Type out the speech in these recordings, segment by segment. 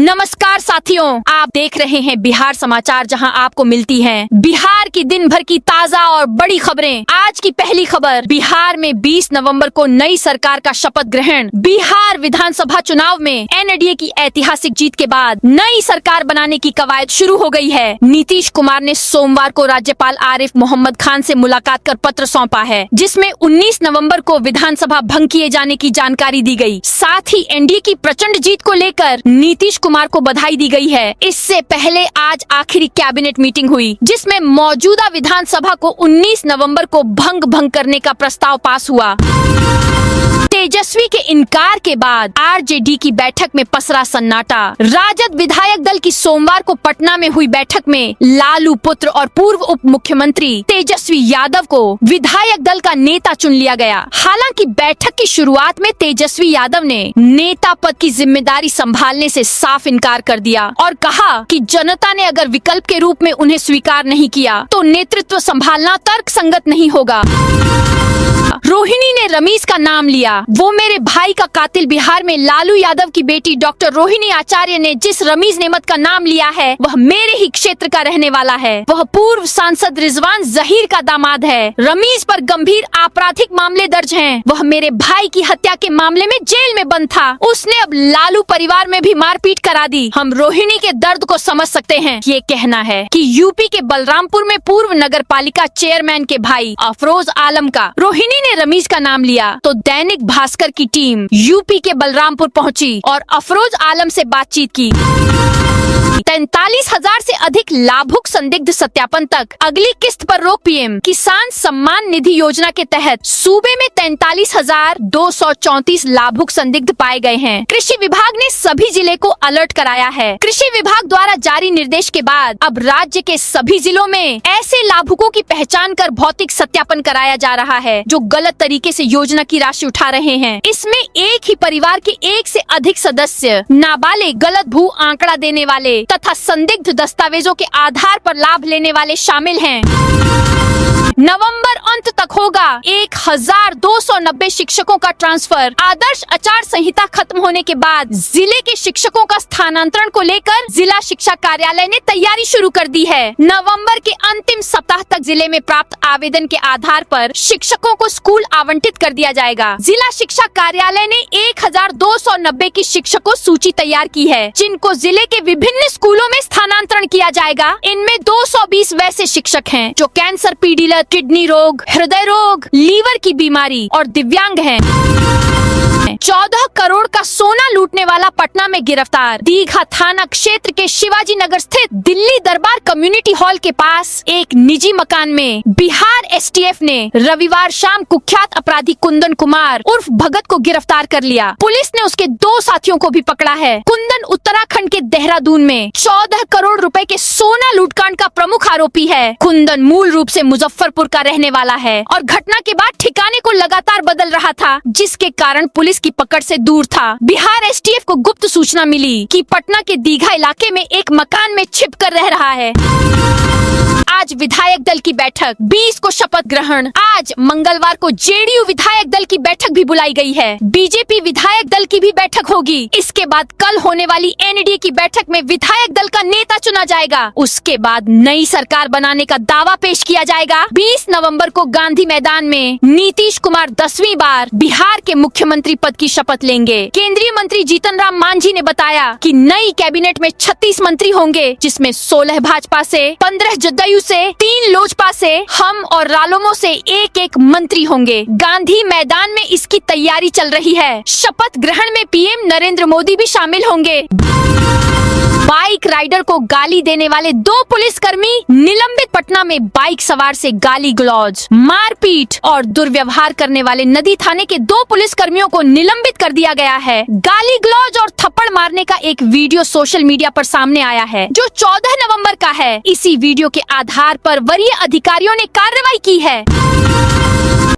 नमस्कार साथियों, आप देख रहे हैं बिहार समाचार, जहां आपको मिलती हैं बिहार की दिन भर की ताजा और बड़ी खबरें। आज की पहली खबर, बिहार में 20 नवंबर को नई सरकार का शपथ ग्रहण। बिहार विधानसभा चुनाव में एनडीए की ऐतिहासिक जीत के बाद नई सरकार बनाने की कवायद शुरू हो गई है। नीतीश कुमार ने सोमवार को राज्यपाल आरिफ मोहम्मद खान से मुलाकात कर पत्र सौंपा है, जिसमें 19 नवंबर को विधानसभा भंग किए जाने की जानकारी दी गई। साथ ही एनडीए की प्रचंड जीत को लेकर नीतीश कुमार को बधाई दी गई है। इससे पहले आज आखिरी कैबिनेट मीटिंग हुई, जिसमें मौजूदा विधानसभा को 19 नवंबर को भंग करने का प्रस्ताव पास हुआ। तेजस्वी के इनकार के बाद आरजेडी की बैठक में पसरा सन्नाटा। राजद विधायक दल की सोमवार को पटना में हुई बैठक में लालू पुत्र और पूर्व उप मुख्यमंत्री तेजस्वी यादव को विधायक दल का नेता चुन लिया गया। हालांकि बैठक की शुरुआत में तेजस्वी यादव ने नेता पद की जिम्मेदारी संभालने से साफ इनकार कर दिया और कहा कि जनता ने अगर विकल्प के रूप में उन्हें स्वीकार नहीं किया तो नेतृत्व संभालना तर्कसंगत नहीं होगा। रोहिणी ने रमीज का नाम लिया। वो मेरे भाई का कातिल बिहार में लालू यादव की बेटी डॉक्टर रोहिणी आचार्य ने जिस रमीज नेमत का नाम लिया है, वह मेरे ही क्षेत्र का रहने वाला है। वह पूर्व सांसद रिजवान जहीर का दामाद है। रमीज पर गंभीर आपराधिक मामले दर्ज हैं। वह मेरे भाई की हत्या के मामले में जेल में बंद था। उसने अब लालू परिवार में भी मारपीट करा दी। हम रोहिणी के दर्द को समझ सकते हैं। ये कहना है कि यूपी के बलरामपुर में पूर्व नगर पालिका चेयरमैन के भाई अफरोज आलम का रोहिणी ने रमीज का नाम लिया तो दैनिक भास्कर की टीम यूपी के बलरामपुर पहुंची और अफरोज आलम से बातचीत की। 43,000 से अधिक लाभुक संदिग्ध सत्यापन तक अगली किस्त पर रोक। पीएम किसान सम्मान निधि योजना के तहत सूबे में 43,234 लाभुक संदिग्ध पाए गए हैं। कृषि विभाग ने सभी जिले को अलर्ट कराया है। कृषि विभाग द्वारा जारी निर्देश के बाद अब राज्य के सभी जिलों में ऐसे लाभुकों की पहचान कर भौतिक सत्यापन कराया जा रहा है जो गलत तरीके से योजना की राशि उठा रहे हैं। इसमें एक ही परिवार के एक से अधिक सदस्य, नाबालिग, गलत भू आंकड़ा देने वाले तथा संदिग्ध दस्तावेजों के आधार पर लाभ लेने वाले शामिल हैं। नवंबर अंत तक होगा 1,290 शिक्षकों का ट्रांसफर। आदर्श आचार संहिता खत्म होने के बाद जिले के शिक्षकों का स्थानांतरण को लेकर जिला शिक्षा कार्यालय ने तैयारी शुरू कर दी है। नवंबर के अंतिम सप्ताह तक जिले में प्राप्त आवेदन के आधार पर शिक्षकों को स्कूल आवंटित कर दिया जाएगा। जिला शिक्षा कार्यालय ने 1,290 की शिक्षकों सूची तैयार की है, जिनको जिले के विभिन्न स्कूलों में स्थानांतरण किया जाएगा। इनमें 220 वैसे शिक्षक हैं जो कैंसर पीड़ित, किडनी रोग, हृदय रोग, लीवर की बीमारी और दिव्यांग हैं। 14 करोड़ का सोना लूटने वाला पटना में गिरफ्तार। दीघा थाना क्षेत्र के शिवाजी नगर स्थित दिल्ली दरबार कम्युनिटी हॉल के पास एक निजी मकान में बिहार एसटीएफ ने रविवार शाम कुख्यात अपराधी कुंदन कुमार उर्फ भगत को गिरफ्तार कर लिया। पुलिस ने उसके 2 साथियों को भी पकड़ा है। कुंदन उत्तराखंड के देहरादून में 14 करोड़ रुपए के सोना लूटकांड का प्रमुख आरोपी है। कुंदन मूल रूप से मुजफ्फरपुर का रहने वाला है और घटना के बाद ठिकाने को लगातार बदल रहा था, जिसके कारण पुलिस की पकड़ से दूर था। बिहार एसटीएफ को गुप्त सूचना मिली कि पटना के दीघा इलाके में एक मकान में छिपकर रह रहा है। आज विधायक दल की बैठक, 20 को शपथ ग्रहण। आज मंगलवार को जेडीयू विधायक दल की बैठक भी बुलाई गई है। बीजेपी विधायक दल की भी बैठक होगी। इसके बाद कल होने वाली एनडीए की बैठक में विधायक दल का नेता चुना जाएगा। उसके बाद नई सरकार बनाने का दावा पेश किया जाएगा। 20 नवंबर को गांधी मैदान में नीतीश कुमार 10वीं बार बिहार के मुख्यमंत्री पद की शपथ लेंगे। केंद्रीय मंत्री जीतन राम मांझी ने बताया कि नई कैबिनेट में 36 मंत्री होंगे, जिसमें 16 भाजपा से, 15 जदयू से, 3 लोजपा से, हम और रालोमो से एक मंत्री होंगे। गांधी मैदान में इसकी तैयारी चल रही है। शपथ ग्रहण में पीएम नरेंद्र मोदी भी शामिल होंगे। बाइक राइडर को गाली देने वाले 2 पुलिसकर्मी निलंबित। पटना में बाइक सवार से गाली गलौज, मारपीट और दुर्व्यवहार करने वाले नदी थाने के 2 पुलिसकर्मियों को निलंबित कर दिया गया है। गाली गलौज और थप्पड़ मारने का एक वीडियो सोशल मीडिया पर सामने आया है, जो 14 नवंबर का है। इसी वीडियो के आधार पर वरीय अधिकारियों ने कार्रवाई की है।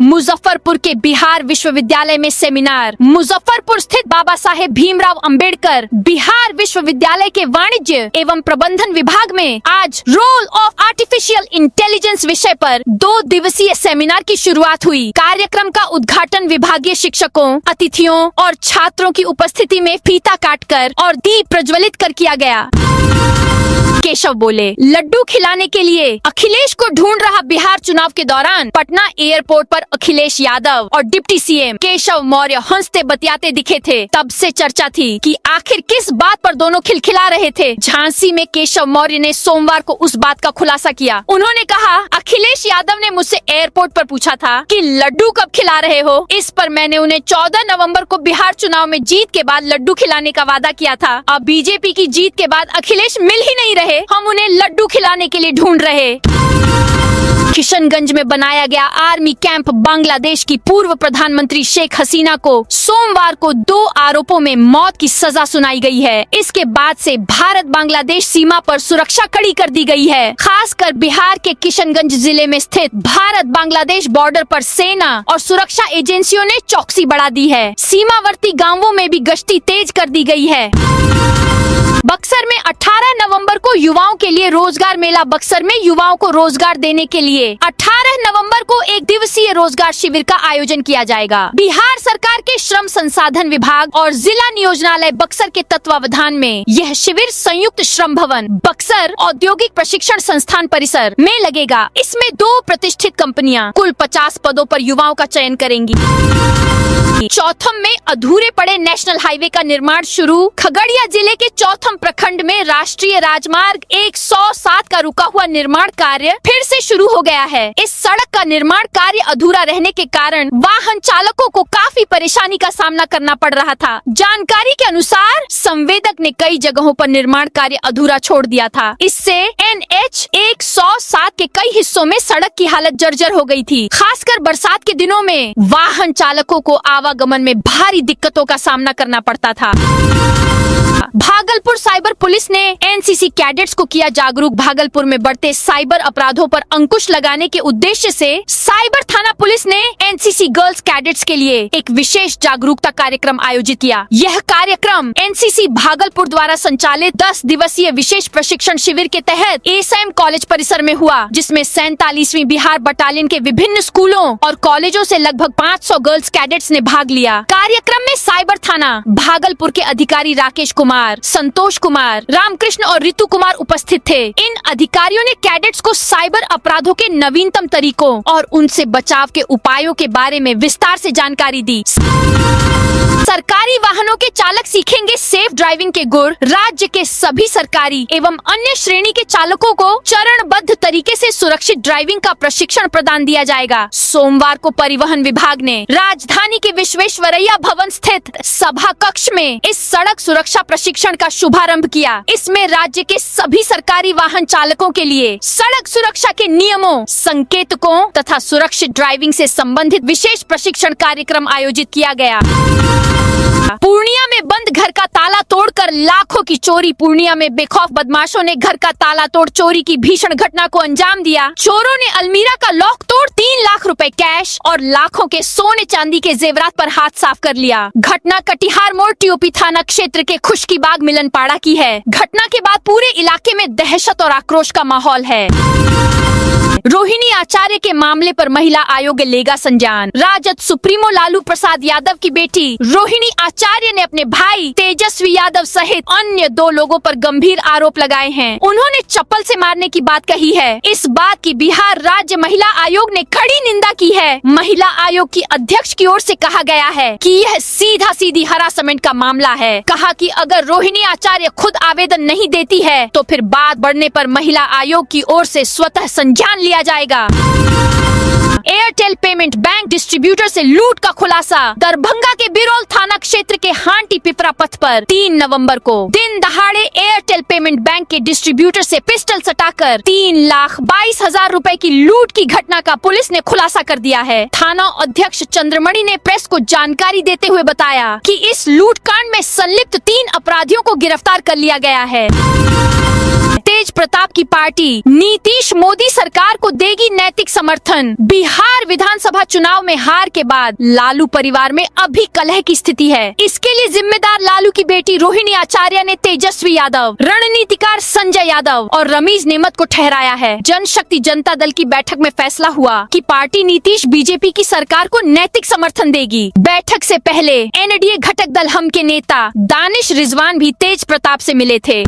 मुजफ्फरपुर के बिहार विश्वविद्यालय में सेमिनार। मुजफ्फरपुर स्थित बाबा साहेब भीमराव अंबेडकर बिहार विश्वविद्यालय के वाणिज्य एवं प्रबंधन विभाग में आज रोल ऑफ आर्टिफिशियल इंटेलिजेंस विषय पर 2 दिवसीय सेमिनार की शुरुआत हुई। कार्यक्रम का उद्घाटन विभागीय शिक्षकों, अतिथियों और छात्रों की उपस्थिति में फीता काटकर और दीप प्रज्वलित कर किया गया। केशव बोले, लड्डू खिलाने के लिए अखिलेश को ढूंढ रहा बिहार चुनाव के दौरान पटना एयरपोर्ट पर अखिलेश यादव और डिप्टी सीएम केशव मौर्य हंसते बतियाते दिखे थे। तब से चर्चा थी कि आखिर किस बात पर दोनों खिलखिला रहे थे। झांसी में केशव मौर्य ने सोमवार को उस बात का खुलासा किया। उन्होंने कहा, अखिलेश यादव ने मुझसे एयरपोर्ट पर पूछा था कि लड्डू कब खिला रहे हो। इस पर मैंने उन्हें 14 नवम्बर को बिहार चुनाव में जीत के बाद लड्डू खिलाने का वादा किया था। अब बीजेपी की जीत के बाद अखिलेश मिल ही नहीं रहे, हम उन्हें लड्डू खिलाने के लिए ढूंढ रहे। किशनगंज में बनाया गया आर्मी कैंप बांग्लादेश की पूर्व प्रधानमंत्री शेख हसीना को सोमवार को 2 आरोपों में मौत की सजा सुनाई गई है। इसके बाद से भारत बांग्लादेश सीमा पर सुरक्षा कड़ी कर दी गई है। खासकर बिहार के किशनगंज जिले में स्थित भारत बांग्लादेश बॉर्डर पर सेना और सुरक्षा एजेंसियों ने चौकसी बढ़ा दी है। सीमावर्ती गाँवों में भी गश्ती तेज कर दी गई है। बक्सर में 18 नवंबर को युवाओं के लिए रोजगार मेला। बक्सर में युवाओं को रोजगार देने के लिए 18 नवंबर को 1 दिवसीय रोजगार शिविर का आयोजन किया जाएगा। बिहार सरकार के श्रम संसाधन विभाग और जिला नियोजनालय बक्सर के तत्वावधान में यह शिविर संयुक्त श्रम भवन बक्सर औद्योगिक प्रशिक्षण संस्थान परिसर में लगेगा। इसमें 2 प्रतिष्ठित कंपनियां कुल 50 पदों पर युवाओं का चयन करेंगी। चौथम में अधूरे पड़े नेशनल हाईवे का निर्माण शुरू। खगड़िया जिले के चौथम प्रखंड में राष्ट्रीय राजमार्ग 107 का रुका हुआ निर्माण कार्य फिर से शुरू हो गया है। इस सड़क का निर्माण कार्य अधूरा रहने के कारण वाहन चालकों को काफी परेशानी का सामना करना पड़ रहा था। जानकारी के अनुसार संवेदक ने कई जगहों पर निर्माण कार्य अधूरा छोड़ दिया था। इससे NH 107 के कई हिस्सों में सड़क की हालत जर्जर हो गई थी। खासकर बरसात के दिनों में वाहन चालकों को आवागमन में भारी दिक्कतों का सामना करना पड़ता था। भागलपुर साइबर पुलिस ने एनसीसी कैडेट्स को किया जागरूक। भागलपुर में बढ़ते साइबर अपराधों पर अंकुश लगाने के उद्देश्य से साइबर थाना पुलिस ने एनसीसी गर्ल्स कैडेट्स के लिए एक विशेष जागरूकता कार्यक्रम आयोजित किया। यह कार्यक्रम एनसीसी भागलपुर द्वारा संचालित 10 दिवसीय विशेष प्रशिक्षण शिविर के तहत एसएम कॉलेज परिसर में हुआ, जिसमें 47वीं बिहार बटालियन के विभिन्न स्कूलों और कॉलेजों से लगभग 500 गर्ल्स कैडेट्स ने भाग लिया। कार्यक्रम में साइबर थाना भागलपुर के अधिकारी राकेश कुमार, संतोष कुमार, रामकृष्ण और ऋतु कुमार उपस्थित थे। इन अधिकारियों ने कैडेट्स को साइबर अपराधों के नवीनतम तरीकों और उनसे बचाव के उपायों के बारे में विस्तार से जानकारी दी। सरकारी वाहनों के चालक सीखेंगे सेफ ड्राइविंग के गुर। राज्य के सभी सरकारी एवं अन्य श्रेणी के चालकों को चरणबद्ध तरीके से सुरक्षित ड्राइविंग का प्रशिक्षण प्रदान दिया जाएगा। सोमवार को परिवहन विभाग ने राजधानी के विश्वेश्वरैया भवन स्थित सभा कक्ष में इस सड़क सुरक्षा प्रशिक्षण का शुभारंभ किया। इसमें राज्य के सभी सरकारी वाहन चालकों के लिए सड़क सुरक्षा के नियमों, संकेतकों तथा सुरक्षित ड्राइविंग से संबंधित विशेष प्रशिक्षण कार्यक्रम आयोजित किया गया। पूर्णिया में बंद घर का ताला तोड़कर लाखों की चोरी। पूर्णिया में बेखौफ बदमाशों ने घर का ताला तोड़ चोरी की भीषण घटना को अंजाम दिया। चोरों ने अलमीरा का लॉक तोड़ 3 लाख रुपए कैश और लाखों के सोने चांदी के जेवरात पर हाथ साफ कर लिया। घटना कटिहार मोड़ टीओपी थाना क्षेत्र के खुशकीबाग मिलनपाड़ा की है। घटना के बाद पूरे इलाके में दहशत और आक्रोश का माहौल है। रोहिणी आचार्य के मामले पर महिला आयोग लेगा संज्ञान। राजद सुप्रीमो लालू प्रसाद यादव की बेटी रोहिणी आचार्य ने अपने भाई तेजस्वी यादव सहित अन्य 2 लोगों पर गंभीर आरोप लगाए हैं। उन्होंने चप्पल से मारने की बात कही है। इस बात की बिहार राज्य महिला आयोग ने कड़ी निंदा की है। महिला आयोग की अध्यक्ष की ओर से कहा गया है कि यह सीधा सीधी हरासमेंट का मामला है। कहा कि अगर रोहिणी आचार्य खुद आवेदन नहीं देती है तो फिर बात बढ़ने पर महिला आयोग की ओर से स्वतः संज्ञान लिया जाएगा। एयरटेल पेमेंट बैंक डिस्ट्रीब्यूटर से लूट का खुलासा। दरभंगा के बिरौल थाना क्षेत्र के हांटी पिपरा पथ पर 3 नवंबर को दिन दहाड़े एयरटेल पेमेंट बैंक के डिस्ट्रीब्यूटर से पिस्टल सटाकर 3,22,000 रुपए की लूट की घटना का पुलिस ने खुलासा कर दिया है। थाना अध्यक्ष चंद्रमणि ने प्रेस को जानकारी देते हुए बताया कि इस लूटकांड में संलिप्त 3 अपराधियों को गिरफ्तार कर लिया गया है। तेज प्रताप की पार्टी नीतीश मोदी सरकार को देगी नैतिक समर्थन। बिहार विधानसभा चुनाव में हार के बाद लालू परिवार में अभी कलह की स्थिति है। इसके लिए जिम्मेदार लालू की बेटी रोहिणी आचार्य ने तेजस्वी यादव, रणनीतिकार संजय यादव और रमीज नेमत को ठहराया है। जनशक्ति जनता दल की बैठक में फैसला हुआ कि पार्टी नीतीश बीजेपी की सरकार को नैतिक समर्थन देगी। बैठक से पहले एनडीए घटक दल हम के नेता दानिश रिजवान भी तेज प्रताप से मिले थे।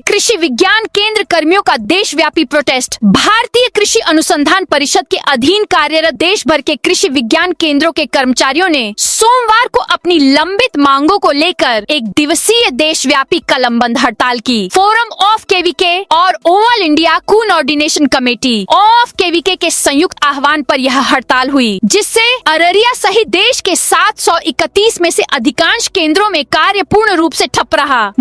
कृषि विज्ञान केंद्र कर्मियों का देशव्यापी प्रोटेस्ट। भारतीय कृषि अनुसंधान परिषद के अधीन कार्यरत देश भर के कृषि विज्ञान केंद्रों के कर्मचारियों ने सोमवार को अपनी लंबित मांगों को लेकर एक दिवसीय देशव्यापी कलमबंद हड़ताल की। फोरम ऑफ केवीके और all India coordination committee of KVK के संयुक्त आह्वान पर यह हड़ताल हुई, जिससे अररिया सहित देश के 731 में से अधिकांश केंद्रों में कार्य पूर्ण रूप से ठप रहा।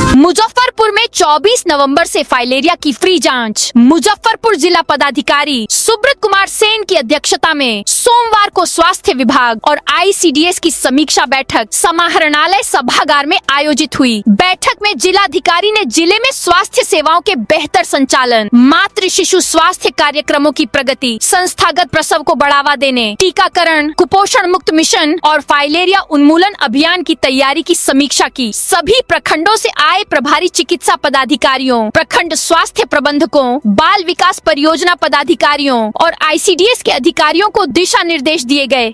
मुजफ्फरपुर में 24 नवंबर से फाइलेरिया की फ्री जांच। मुजफ्फरपुर जिला पदाधिकारी सुब्रत कुमार सेन की अध्यक्षता में सोमवार को स्वास्थ्य विभाग और आईसीडीएस की समीक्षा बैठक समाहरणालय सभागार में आयोजित हुई। बैठक में जिलाधिकारी ने जिले में स्वास्थ्य सेवाओं के बेहतर संचालन, मातृ शिशु स्वास्थ्य कार्यक्रमों की प्रगति, संस्थागत प्रसव को बढ़ावा देने, टीकाकरण, कुपोषण मुक्त मिशन और फाइलेरिया उन्मूलन अभियान की तैयारी की समीक्षा की। सभी प्रखंडों से आए प्रभारी चिकित्सा पदाधिकारियों, प्रखंड स्वास्थ्य प्रबंधकों, बाल विकास परियोजना पदाधिकारियों और आईसीडीएस के अधिकारियों को दिशा निर्देश दिए गए।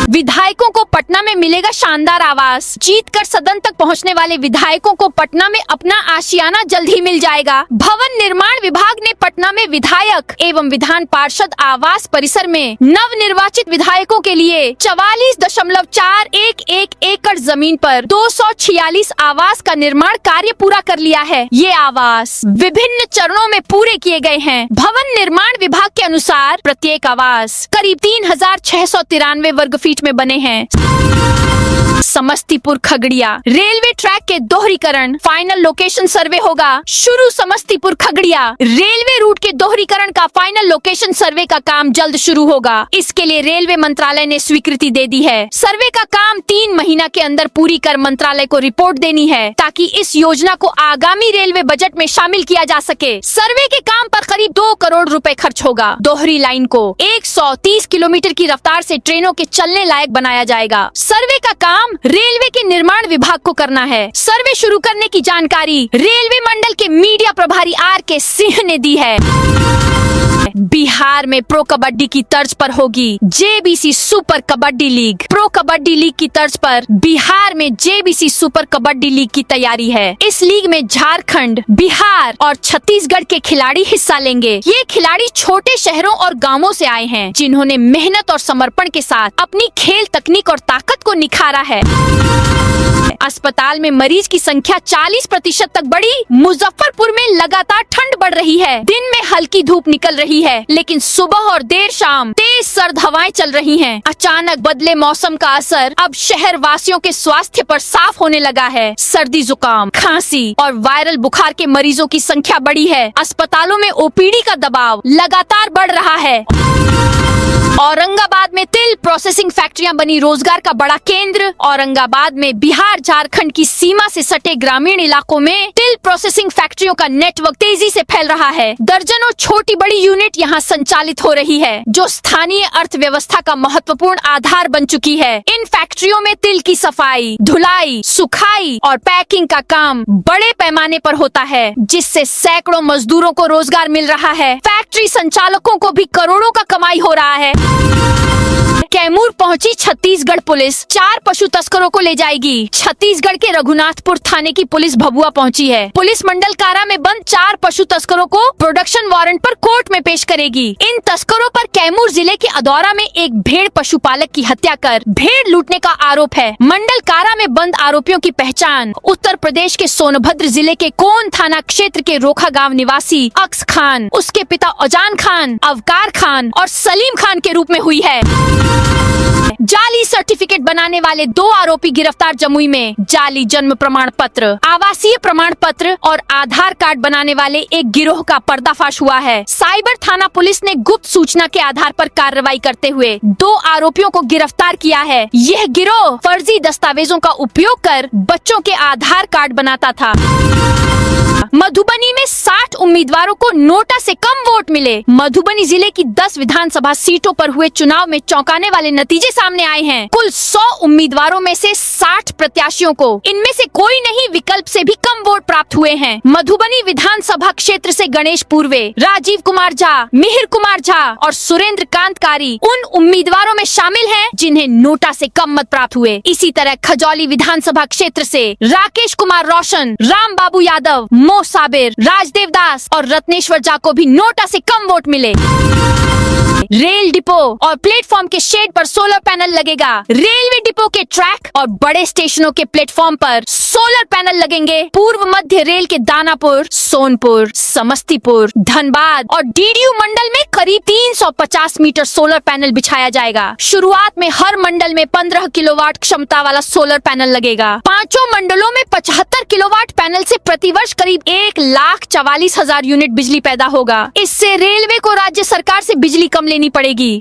विधायकों को पटना में मिलेगा शानदार आवास। जीतकर सदन तक पहुंचने वाले विधायकों को पटना में अपना आशियाना जल्द ही मिल जाएगा। भवन निर्माण विभाग ने पटना में विधायक एवं विधान पार्षद आवास परिसर में नव निर्वाचित विधायकों के लिए 44.411 एकड़ जमीन पर 246 आवास का निर्माण कार्य पूरा कर लिया है। ये आवास विभिन्न चरणों में पूरे किए गए हैं। भवन निर्माण विभाग के अनुसार प्रत्येक आवास करीब 3693 वर्ग फीट में बने हैं। समस्तीपुर खगड़िया रेलवे ट्रैक के दोहरीकरण, फाइनल लोकेशन सर्वे होगा शुरू। समस्तीपुर खगड़िया रेलवे रूट के दोहरीकरण का फाइनल लोकेशन सर्वे का काम जल्द शुरू होगा। इसके लिए रेलवे मंत्रालय ने स्वीकृति दे दी है। सर्वे का काम 3 महीना के अंदर पूरी कर मंत्रालय को रिपोर्ट देनी है, ताकि इस योजना को आगामी रेलवे बजट में शामिल किया जा सके। सर्वे के काम पर करीब 2 करोड़ रुपए खर्च होगा। दोहरी लाइन को 130 किलोमीटर की रफ्तार से ट्रेनों के चलने लायक बनाया जाएगा। सर्वे का काम रेलवे के निर्माण विभाग को करना है। सर्वे शुरू करने की जानकारी रेलवे मंडल के मीडिया प्रभारी आर.के. सिंह ने दी है। बिहार में प्रो कबड्डी की तर्ज पर होगी JBC super kabaddi league. Pro kabaddi league की तर्ज पर बिहार में जेबीसी सुपर कबड्डी लीग की तैयारी है। इस लीग में झारखंड, बिहार और छत्तीसगढ़ के खिलाड़ी हिस्सा लेंगे। ये खिलाड़ी छोटे शहरों और गांवों से आए हैं, जिन्होंने मेहनत और समर्पण के साथ अपनी खेल तकनीक और ताकत को निखारा है। अस्पताल में मरीज की संख्या 40% तक बढ़ी। मुजफ्फरपुर में लगातार ठंड बढ़ रही है। दिन में हल्की धूप निकल रही है, लेकिन सुबह और देर शाम तेज सर्द हवाएं चल रही हैं। अचानक बदले मौसम का असर अब शहर वासियों के स्वास्थ्य पर साफ होने लगा है। सर्दी, जुकाम, खांसी और वायरल बुखार के मरीजों की संख्या बढ़ी है। अस्पतालों में ओपीडी का दबाव लगातार बढ़ रहा है। औरंगाबाद में तिल प्रोसेसिंग फैक्ट्रियां बनी रोजगार का बड़ा केंद्र। औरंगाबाद में बिहार झारखंड की सीमा से सटे ग्रामीण इलाकों में तिल प्रोसेसिंग फैक्ट्रियों का नेटवर्क तेजी से फैल रहा है। दर्जनों छोटी बड़ी यूनिट यहां संचालित हो रही है, जो स्थानीय अर्थव्यवस्था का महत्वपूर्ण आधार बन चुकी है। इन फैक्ट्रियों में तिल की सफाई, धुलाई, सुखाई और पैकिंग का काम बड़े पैमाने पर होता है, जिससे सैकड़ों मजदूरों को रोजगार मिल रहा है। फैक्ट्री संचालकों को भी करोड़ों का कमाई हो रहा है। कैमूर पहुंची छत्तीसगढ़ पुलिस, 4 पशु तस्करों को ले जाएगी। छत्तीसगढ़ के रघुनाथपुर थाने की पुलिस भभुआ पहुंची है। पुलिस मंडल कारा में बंद 4 पशु तस्करों को प्रोडक्शन वारंट पर कोर्ट में पेश करेगी। इन तस्करों पर कैमूर जिले के अदौरा में एक भेड़ पशुपालक की हत्या कर भेड़ लूटने का आरोप है। मंडल कारा में बंद आरोपियों की पहचान उत्तर प्रदेश के सोनभद्र जिले के कोन थाना क्षेत्र के रोखा गाँव निवासी अक्स खान, उसके पिता अजान खान, अवकार खान और सलीम खान के रूप में हुई है। जाली सर्टिफिकेट बनाने वाले 2 आरोपी गिरफ्तार। जमुई में जाली जन्म प्रमाण पत्र, आवासीय प्रमाण पत्र और आधार कार्ड बनाने वाले एक गिरोह का पर्दाफाश हुआ है। साइबर थाना पुलिस ने गुप्त सूचना के आधार पर कार्रवाई करते हुए 2 आरोपियों को गिरफ्तार किया है। यह गिरोह फर्जी दस्तावेजों का उपयोग कर बच्चों के आधार कार्ड बनाता था। मधुबनी में 60 उम्मीदवारों को नोटा से कम वोट मिले। मधुबनी जिले की 10 विधानसभा सीटों पर हुए चुनाव में चौंकाने वाले नतीजे सामने आए हैं। कुल 100 उम्मीदवारों में से 60 प्रत्याशियों को इनमें से कोई नहीं विकल्प से भी कम वोट प्राप्त हुए हैं। मधुबनी विधानसभा क्षेत्र से गणेश पूर्वे, राजीव कुमार झा, मिहिर कुमार झा और सुरेंद्र कांतकारी उन उम्मीदवारों में शामिल हैं जिन्हें नोटा से कम मत प्राप्त हुए। इसी तरह खजौली विधानसभा क्षेत्र से राकेश कुमार रोशन, राम बाबू यादव, मो साबिर, राजदेव दास और रत्नेश्वर झा को भी नोटा से कम वोट मिले। रेल डिपो और प्लेटफॉर्म के शेड पर सोलर पैनल लगेगा। रेलवे डिपो के ट्रैक और बड़े स्टेशनों के प्लेटफॉर्म पर सोलर पैनल लगेंगे। पूर्व मध्य रेल के दानापुर, सोनपुर, समस्तीपुर, धनबाद और डीडीयू मंडल में करीब 350 मीटर सोलर पैनल बिछाया जाएगा। शुरुआत में हर मंडल में 15 किलोवाट क्षमता वाला सोलर पैनल लगेगा। पांचों मंडलों में 75 किलोवाट पैनल से प्रतिवर्ष करीब 1,44,000 यूनिट बिजली पैदा होगा। इससे रेलवे को राज्य सरकार से बिजली कम लेनी पड़ेगी।